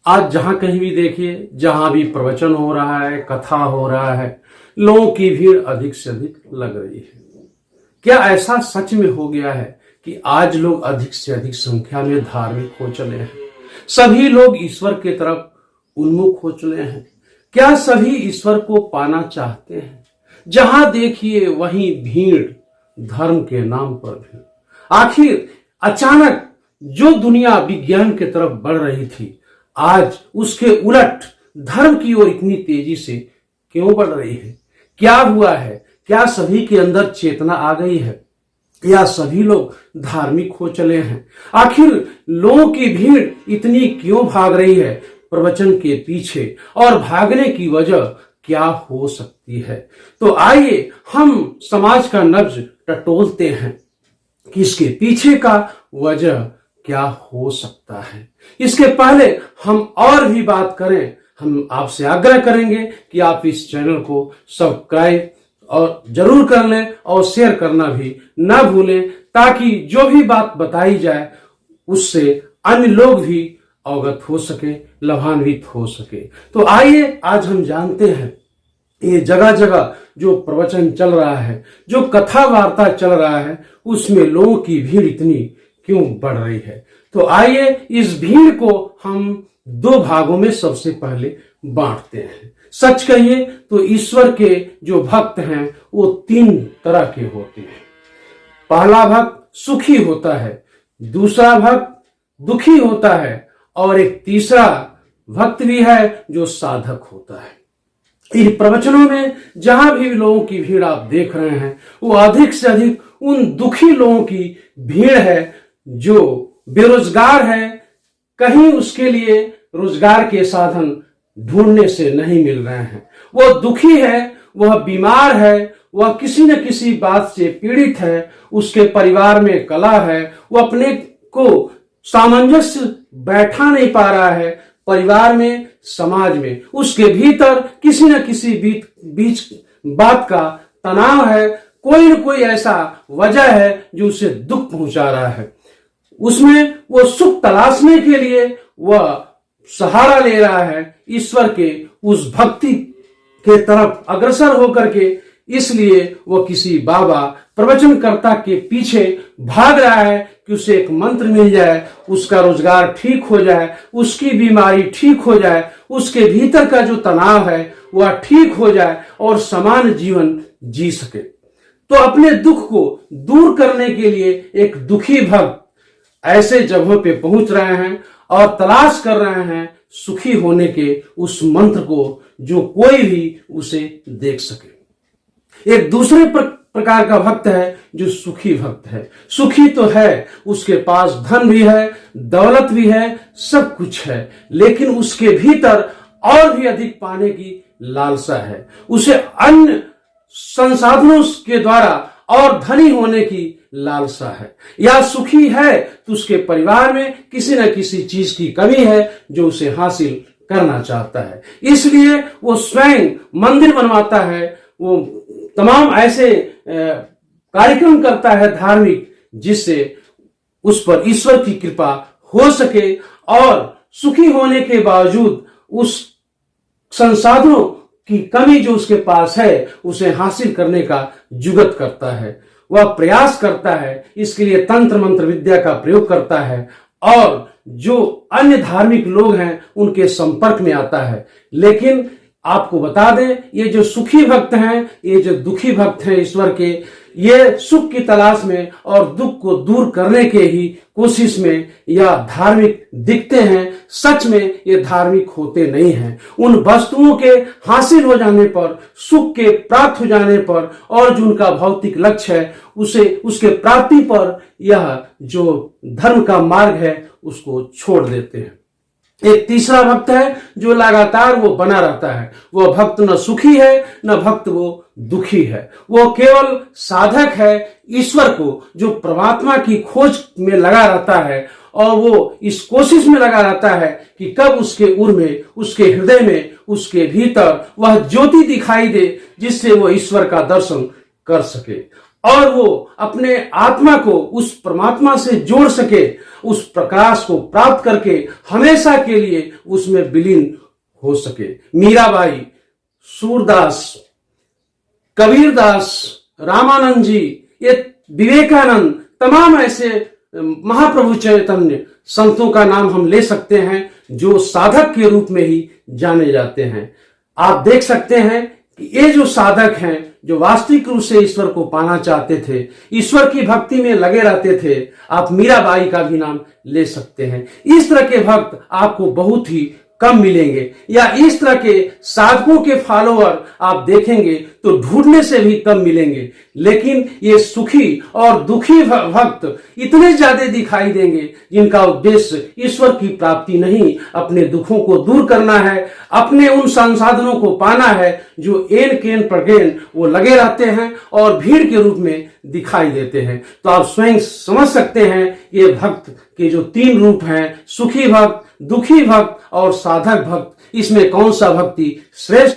आज जहां कहीं भी देखिए, जहां भी प्रवचन हो रहा है, कथा हो रहा है, लोगों की भीड़ अधिक से अधिक लग रही है। क्या ऐसा सच में हो गया है कि आज लोग अधिक से अधिक संख्या में धार्मिक हो चले हैं? सभी लोग ईश्वर की तरफ उन्मुख हो चले हैं। क्या सभी ईश्वर को पाना चाहते हैं? जहां देखिए वहीं भीड़, धर्म के नाम पर भीड़। आखिर अचानक जो दुनिया विज्ञान की तरफ बढ़ रही थी, आज उसके उलट धर्म की ओर इतनी तेजी से क्यों बढ़ रही है? क्या हुआ है? क्या सभी के अंदर चेतना आ गई है, या सभी लोग धार्मिक हो चले हैं? आखिर लोगों की भीड़ इतनी क्यों भाग रही है प्रवचन के पीछे, और भागने की वजह क्या हो सकती है? तो आइए हम समाज का नब्ज टटोलते हैं कि इसके पीछे का वजह क्या हो सकता है। इसके पहले हम और भी बात करें, हम आपसे आग्रह करेंगे कि आप इस चैनल को सब्सक्राइब और जरूर कर लें और शेयर करना भी ना भूलें, ताकि जो भी बात बताई जाए उससे अन्य लोग भी अवगत हो सके, लाभान्वित हो सके। तो आइए आज हम जानते हैं ये जगह जगह जो प्रवचन चल रहा है, जो कथा वार्ता चल रहा है, उसमें लोगों की भीड़ इतनी क्यों बढ़ रही है। तो आइए इस भीड़ को हम दो भागों में सबसे पहले बांटते हैं। सच कहिए तो ईश्वर के जो भक्त हैं वो तीन तरह के होते हैं। पहला भक्त सुखी होता है, दूसरा भक्त दुखी होता है, और एक तीसरा भक्त भी है जो साधक होता है। इन प्रवचनों में जहां भी लोगों की भीड़ आप देख रहे हैं, वो अधिक से अधिक उन दुखी लोगों की भीड़ है जो बेरोजगार है, कहीं उसके लिए रोजगार के साधन ढूंढने से नहीं मिल रहे हैं। वो दुखी है, वह बीमार है, वह किसी न किसी बात से पीड़ित है, उसके परिवार में कलह है, वो अपने को सामंजस्य बैठा नहीं पा रहा है, परिवार में, समाज में उसके भीतर किसी न किसी बीच बात का तनाव है, कोई न कोई ऐसा वजह है जो उसे दुख पहुंचा रहा है। उसमें वो सुख तलाशने के लिए वह सहारा ले रहा है ईश्वर के उस भक्ति के तरफ अग्रसर होकर के, इसलिए वो किसी बाबा प्रवचनकर्ता के पीछे भाग रहा है कि उसे एक मंत्र मिल जाए, उसका रोजगार ठीक हो जाए, उसकी बीमारी ठीक हो जाए, उसके भीतर का जो तनाव है वह ठीक हो जाए और समान जीवन जी सके। तो अपने दुख को दूर करने के लिए एक दुखी भक्त ऐसे जगहों पे पहुंच रहे हैं और तलाश कर रहे हैं सुखी होने के उस मंत्र को, जो कोई भी उसे देख सके। एक दूसरे प्रकार का भक्त है जो सुखी भक्त है। सुखी तो है, उसके पास धन भी है, दौलत भी है, सब कुछ है, लेकिन उसके भीतर और भी अधिक पाने की लालसा है। उसे अन्य संसाधनों के द्वारा और धनी होने की लालसा है। या सुखी है तो उसके परिवार में किसी न किसी चीज की कमी है जो उसे हासिल करना चाहता है, इसलिए वो स्वयं मंदिर बनवाता है, वो तमाम ऐसे कार्यक्रम करता है धार्मिक, जिससे उस पर ईश्वर की कृपा हो सके, और सुखी होने के बावजूद उस संसाधनों की कमी जो उसके पास है उसे हासिल करने का जुगत करता है, वह प्रयास करता है, इसके लिए तंत्र मंत्र विद्या का प्रयोग करता है, और जो अन्य धार्मिक लोग हैं उनके संपर्क में आता है। लेकिन आपको बता दें, ये जो सुखी भक्त हैं, ये जो दुखी भक्त हैं ईश्वर के, ये सुख की तलाश में और दुख को दूर करने के ही कोशिश में या धार्मिक दिखते हैं, सच में ये धार्मिक होते नहीं हैं। उन वस्तुओं के हासिल हो जाने पर, सुख के प्राप्त हो जाने पर, और जो उनका भौतिक लक्ष्य है उसे उसके प्राप्ति पर यह जो धर्म का मार्ग है उसको छोड़ देते हैं। एक तीसरा भक्त है जो लगातार वो बना रहता है। वो भक्त न सुखी है, न भक्त वो दुखी है, वो केवल साधक है ईश्वर को, जो परमात्मा की खोज में लगा रहता है, और वो इस कोशिश में लगा रहता है कि कब उसके उर में, उसके हृदय में, उसके भीतर वह ज्योति दिखाई दे, जिससे वो ईश्वर का दर्शन कर सके। और वो अपने आत्मा को उस परमात्मा से जोड़ सके, उस प्रकाश को प्राप्त करके हमेशा के लिए उसमें विलीन हो सके। मीराबाई, सूरदास, कबीरदास, रामानंद जी, ये विवेकानंद, तमाम ऐसे महाप्रभु चैतन्य संतों का नाम हम ले सकते हैं जो साधक के रूप में ही जाने जाते हैं। आप देख सकते हैं कि ये जो साधक हैं, जो वास्तविक रूप से ईश्वर को पाना चाहते थे, ईश्वर की भक्ति में लगे रहते थे, आप मीराबाई का भी नाम ले सकते हैं। इस तरह के भक्त आपको बहुत ही कम मिलेंगे, या इस तरह के साधकों के फॉलोअर आप देखेंगे तो ढूंढने से भी कम मिलेंगे। लेकिन ये सुखी और दुखी भक्त इतने ज्यादा दिखाई देंगे जिनका उद्देश्य ईश्वर की प्राप्ति नहीं, अपने दुखों को दूर करना है, अपने उन संसाधनों को पाना है जो एन केन प्रगेन वो लगे रहते हैं और भीड़ के रूप में दिखाई देते हैं। तो आप स्वयं समझ सकते हैं ये भक्त के जो 3 रूप हैं, सुखी भक्त, दुखी भक्त और साधक भक्त, इसमें कौन सा भक्ति श्रेष्ठ